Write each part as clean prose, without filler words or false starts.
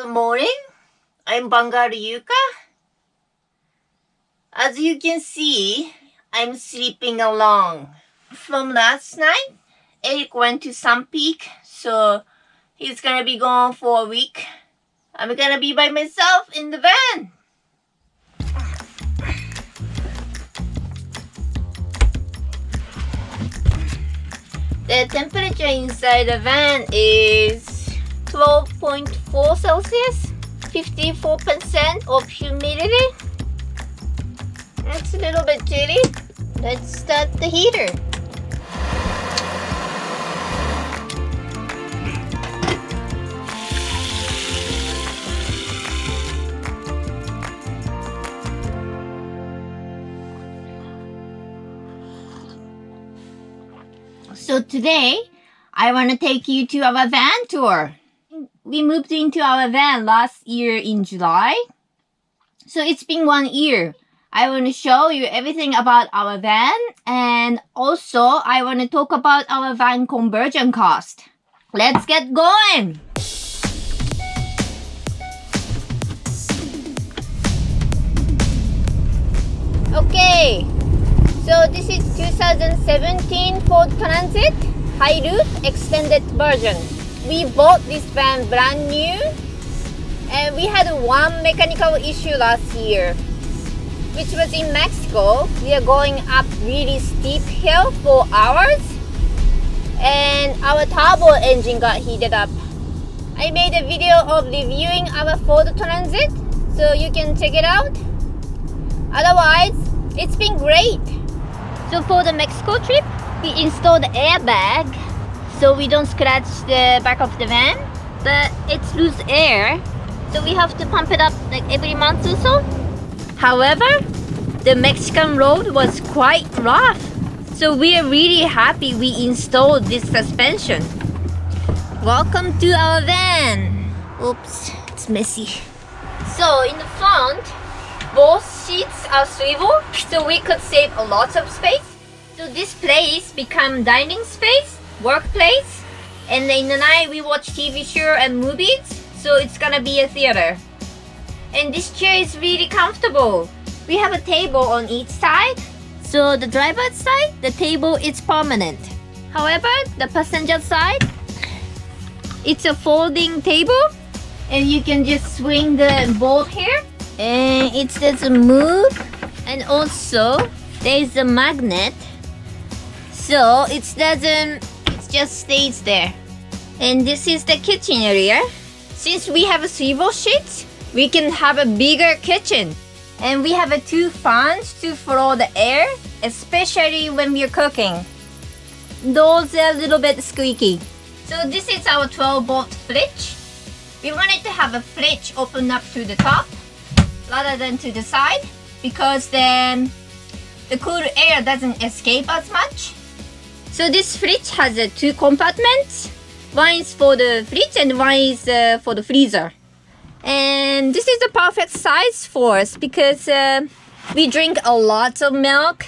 Good morning. I'm Bangaru Yuka. As you can see, I'm sleeping alone. From last night, Eric went to Sun Peak, so he's gonna be gone for a week. I'm gonna be by myself in the van. The temperature inside the van is 12.4 Celsius, 54% of humidity. It's a little bit chilly. Let's start the heater. So today, I want to take you to our van tour. We moved into our van last year in July. So it's been 1 year. I want to show you everything about our van, and also I want to talk about our van conversion cost. Let's get going! Okay, so this is 2017 Ford Transit High Roof Extended version. We bought this van brand new, and we had one mechanical issue last year, which was in Mexico. We are going up really steep hill for hours, and our turbo engine got heated up. I made a video of reviewing our Ford Transit, so you can check it out. Otherwise, it's been great. So for the Mexico trip, we installed airbag so we don't scratch the back of the van, but it's loose air, so we have to pump it up like every month or so. However, the Mexican road was quite rough, so we are really happy we installed this suspension. Welcome to our van. Oops, it's messy. So in the front, both seats are swivel, so we could save a lot of space. So this place become dining space, workplace, and in the night we watch TV show and movies, so it's gonna be a theater. And this chair is really comfortable. We have a table on each side, so the driver's side, the table is permanent. However, the passenger side, it's a folding table, and you can just swing the bolt here, and it doesn't move. And also, there's a magnet, so it just stays there. And this is the kitchen area. Since we have a swivel sheet, we can have a bigger kitchen. And we have 2 fans to flow the air, especially when we're cooking. Those are a little bit squeaky. So this is our 12-volt fridge. We wanted to have a fridge open up to the top rather than to the side, because then the cool air doesn't escape as much. So this fridge has 2 compartments. One is for the fridge and one is for the freezer. And this is the perfect size for us because we drink a lot of milk.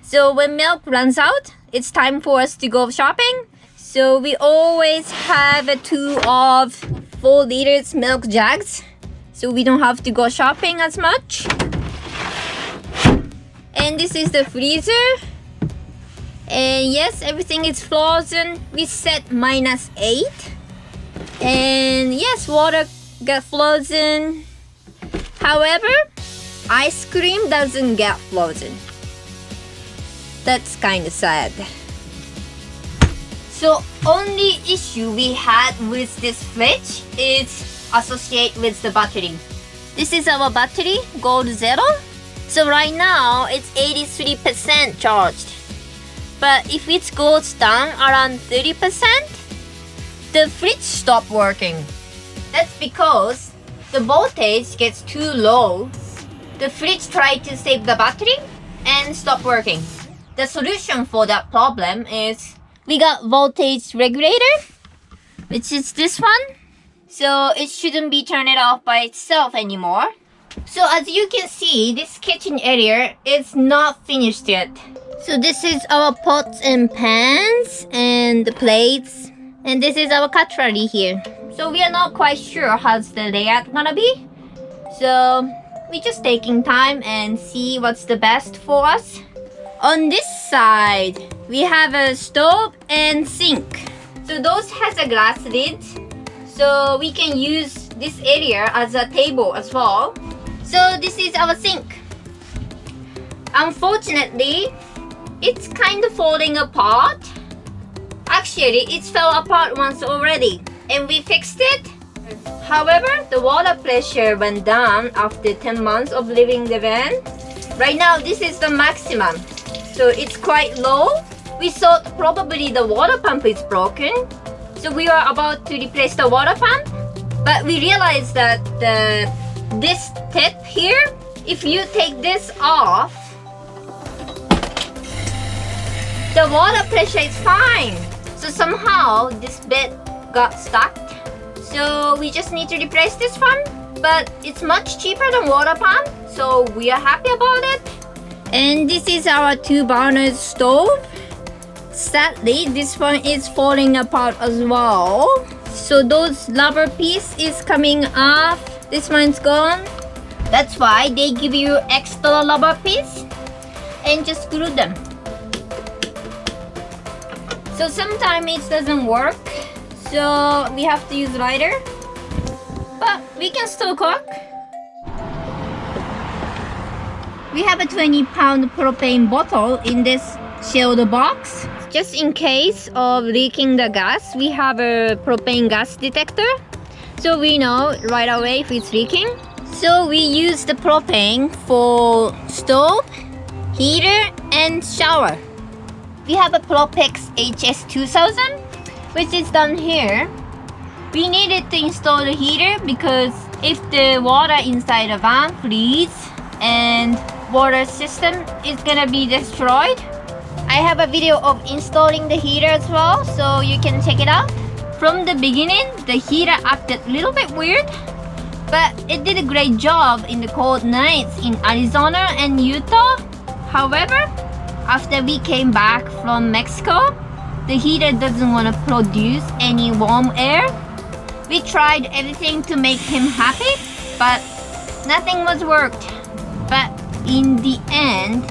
So when milk runs out, it's time for us to go shopping. So we always have 2 of 4 liters milk jugs, so we don't have to go shopping as much. And this is the freezer. And yes, everything is frozen. We set -8. And yes, water got frozen. However, ice cream doesn't get frozen. That's kind of sad. So only issue we had with this fridge is associated with the battery. This is our battery, Gold Zero. So right now it's 83% charged. But if it goes down around 30%, the fridge stops working. That's because the voltage gets too low. The fridge tried to save the battery and stop working. The solution for that problem is we got voltage regulator, which is this one. So it shouldn't be turned off by itself anymore. So as you can see, this kitchen area is not finished yet. So this is our pots and pans and the plates. And this is our cutlery here. So we are not quite sure how's the layout gonna be. So we're just taking time and see what's the best for us. On this side, we have a stove and sink. So those has a glass lid. So we can use this area as a table as well. So this is our sink. Unfortunately, it's kind of falling apart. Actually, it fell apart once already and we fixed it. However, the water pressure went down after 10 months of living the van. Right now, this is the maximum. So it's quite low. We thought probably the water pump is broken. So we were about to replace the water pump. But we realized that this tip here, if you take this off, the water pressure is fine. So somehow this bed got stuck. So we just need to replace this one. But it's much cheaper than water pump. So we are happy about it. And this is our 2-burner stove. Sadly, this one is falling apart as well. So those rubber piece is coming off. This one's gone. That's why they give you extra rubber piece and just screw them. So sometimes it doesn't work. So we have to use lighter. But we can still cook. We have a 20-pound propane bottle in this shield box. Just in case of leaking the gas, we have a propane gas detector. So we know right away if it's leaking. So we use the propane for stove, heater, and shower. We have a Propex HS2000, which is down here. We needed to install the heater because if the water inside the van freezes and water system is gonna be destroyed. I have a video of installing the heater as well, so you can check it out. From the beginning, the heater acted a little bit weird, but it did a great job in the cold nights in Arizona and Utah. However, after we came back from Mexico, the heater doesn't want to produce any warm air. We tried everything to make him happy, but nothing was worked. But in the end,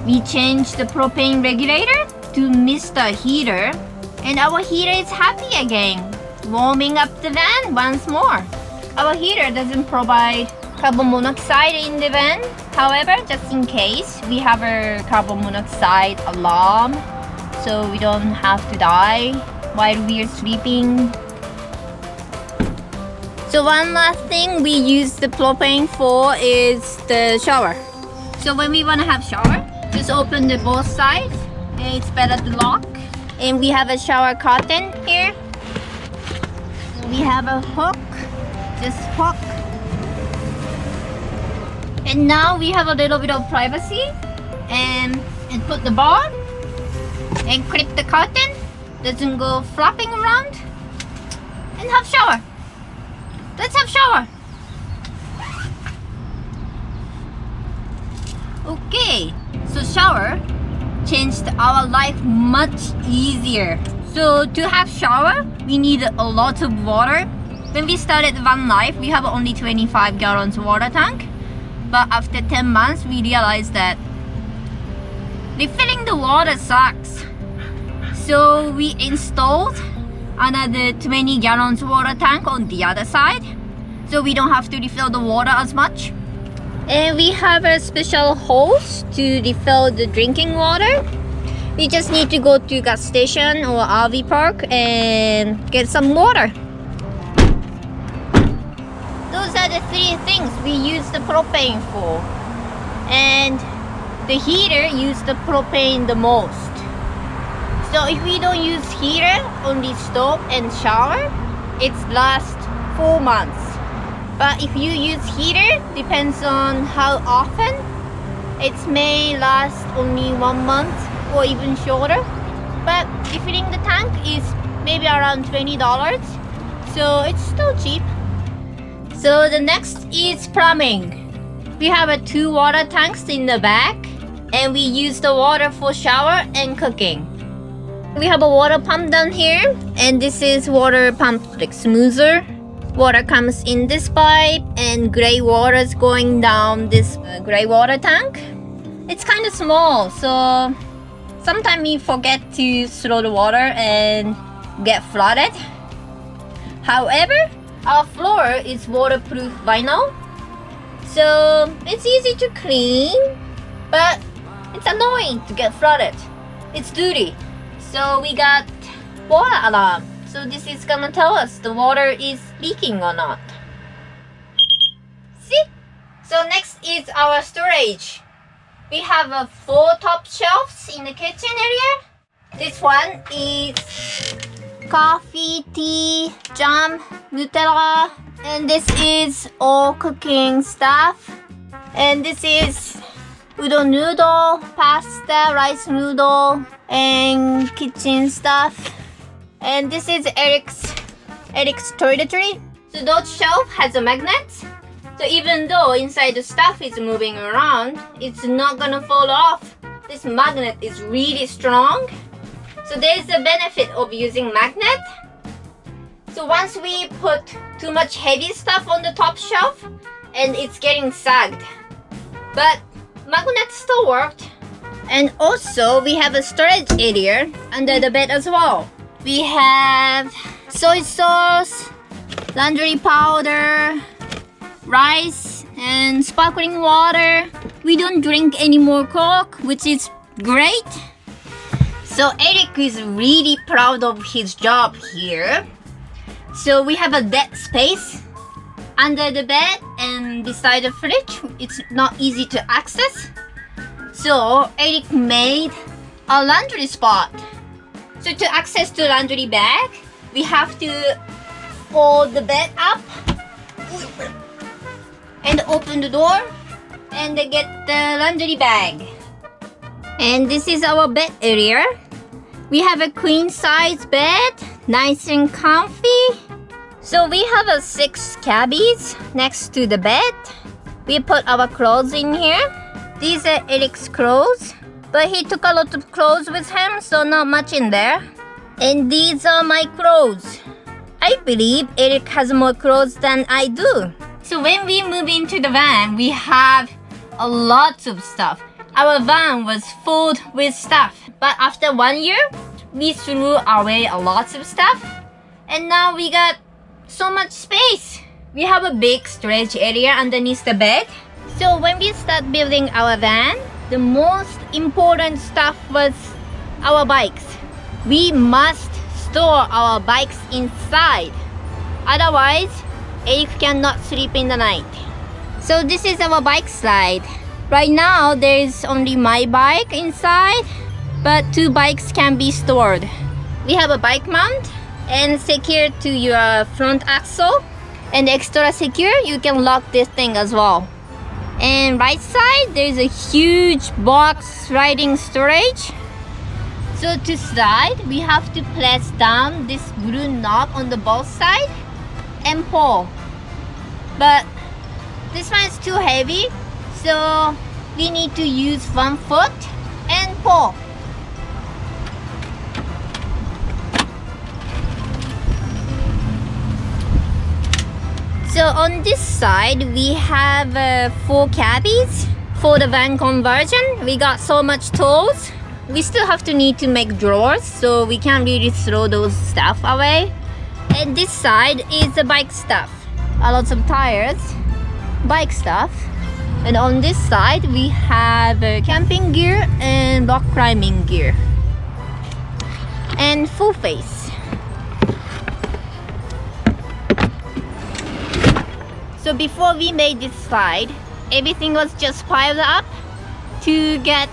we changed the propane regulator to Mr. Heater, and our heater is happy again, warming up the van once more. Our heater doesn't provide carbon monoxide in the van. However, just in case, we have a carbon monoxide alarm, so we don't have to die while we are sleeping. So one last thing we use the propane for is the shower. So when we want to have shower, just open the both sides and it's better to lock. And we have a shower curtain here. We have a hook, just hook. And now we have a little bit of privacy and put the bar and clip the curtain. Doesn't go flopping around and have shower. Let's have shower. Okay, so shower changed our life much easier. So to have shower, we need a lot of water. When we started van life, we have only 25 gallons water tank. But after 10 months, we realized that refilling the water sucks. So we installed another 20 gallons water tank on the other side. So we don't have to refill the water as much. And we have a special hose to refill the drinking water. We just need to go to gas station or RV park and get some water. Those are the 3 things we use the propane for. And the heater uses the propane the most. So if we don't use heater, only stove and shower, it lasts 4 months. But if you use heater, depends on how often. It may last only 1 month or even shorter. But refilling the tank is maybe around $20. So it's still cheap. So the next is plumbing. We have 2 water tanks in the back and we use the water for shower and cooking. We have a water pump down here, and this is water pump, like smoother. Water comes in this pipe, and gray water is going down this gray water tank. It's kind of small, so sometimes we forget to throw the water and get flooded. However, our floor is waterproof vinyl, so it's easy to clean, but it's annoying to get flooded. It's dirty. So we got water alarm. So this is gonna tell us the water is leaking or not. See? So next is our storage. We have 4 top shelves in the kitchen area. This one is coffee, tea, jam, Nutella. And this is all cooking stuff. And this is udon noodle, pasta, rice noodle, and kitchen stuff. And this is Eric's toiletry. So those shelf has a magnet. So even though inside the stuff is moving around, it's not gonna fall off. This magnet is really strong. So there's a benefit of using magnet. So once we put too much heavy stuff on the top shelf, and it's getting sagged. But magnet still worked. And also we have a storage area under the bed as well. We have soy sauce, laundry powder, rice, and sparkling water. We don't drink any more Coke, which is great. So Eric is really proud of his job here. So we have a dead space under the bed and beside the fridge. It's not easy to access. So Eric made a laundry spot. So to access the laundry bag, we have to fold the bed up and open the door and get the laundry bag. And this is our bed area. We have a queen size bed, nice and comfy. So we have 6 cabbies next to the bed. We put our clothes in here. These are Eric's clothes, but he took a lot of clothes with him, so not much in there. And these are my clothes. I believe Eric has more clothes than I do. So when we move into the van, we have a lot of stuff. Our van was full with stuff, but after 1 year, we threw away a lot of stuff, and now we got so much space. We have a big storage area underneath the bed. So when we start building our van, the most important stuff was our bikes. We must store our bikes inside. Otherwise, Eric cannot sleep in the night. So this is our bike slide. Right now, there is only my bike inside, but 2 bikes can be stored. We have a bike mount and secured to your front axle. And extra secure, you can lock this thing as well. And right side, there's a huge box riding storage. So to slide, we have to press down this blue knob on the both side and pull. But this one is too heavy, so we need to use 1 foot and pull. So on this side, we have 4 cabbies for the van conversion. We got so much tools. We still have to need to make drawers, so we can't really throw those stuff away. And this side is the bike stuff. A lot of tires, bike stuff. And on this side, we have camping gear and rock climbing gear. And full face. So before we made this slide, everything was just piled up. To get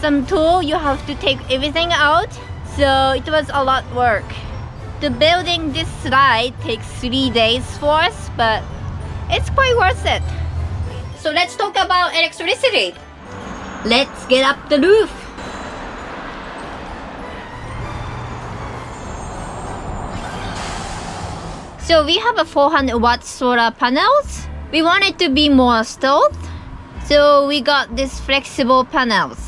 some tool, you have to take everything out. So it was a lot of work. The building this slide takes 3 days for us, but it's quite worth it. So let's talk about electricity. Let's get up the roof. So we have a 400 watt solar panels. We want it to be more stealth, so we got these flexible panels.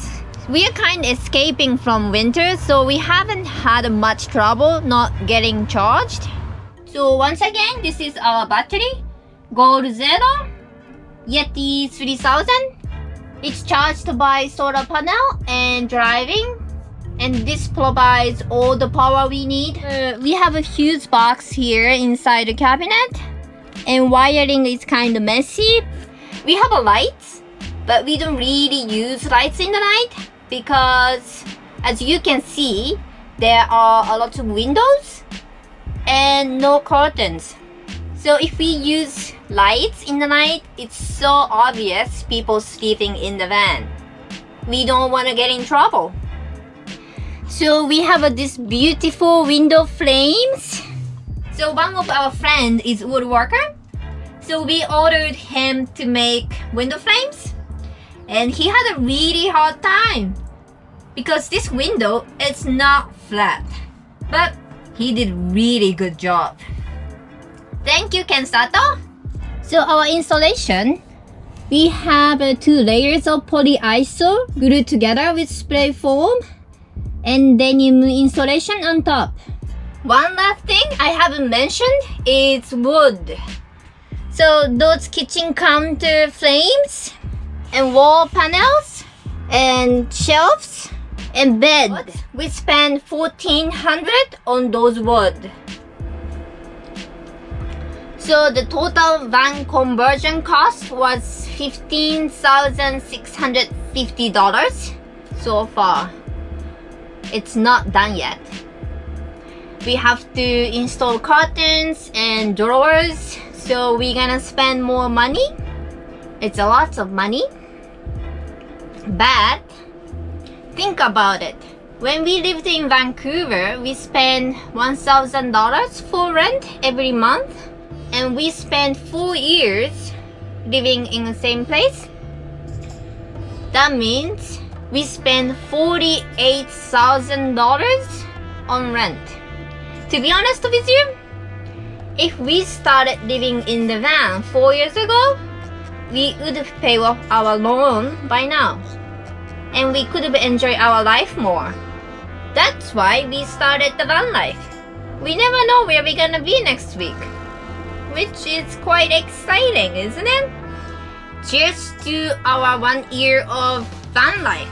We are kind of escaping from winter, so we haven't had much trouble not getting charged. So once again, this is our battery, Gold Zero Yeti 3000. It's charged by solar panel and driving, and this provides all the power we need. We have a huge box here inside the cabinet, and wiring is kind of messy. We have a lights, but we don't really use lights in the night because, as you can see, there are a lot of windows and no curtains. So if we use lights in the night, it's so obvious people sleeping in the van. We don't want to get in trouble. So we have this beautiful window frames. So one of our friends is woodworker. So we ordered him to make window frames. And he had a really hard time because this window is not flat. But he did really good job. Thank you, Ken Sato. So our installation, we have 2 layers of polyiso glued together with spray foam and denim insulation on top. One last thing I haven't mentioned is wood. So those kitchen counter frames and wall panels and shelves and bed, we spent $1,400 on those wood. So the total van conversion cost was $15,650 so far. It's not done yet. We have to install curtains and drawers, so we're gonna spend more money. It's a lot of money. But think about it. When we lived in Vancouver, we spent $1,000 for rent every month, and we spent 4 years living in the same place. That means we spent $48,000 on rent. To be honest with you, if we started living in the van 4 years ago, we would have paid off our loan by now, and we could have enjoyed our life more. That's why we started the van life. We never know where we're gonna be next week, which is quite exciting, isn't it? Cheers to our 1 year of van life.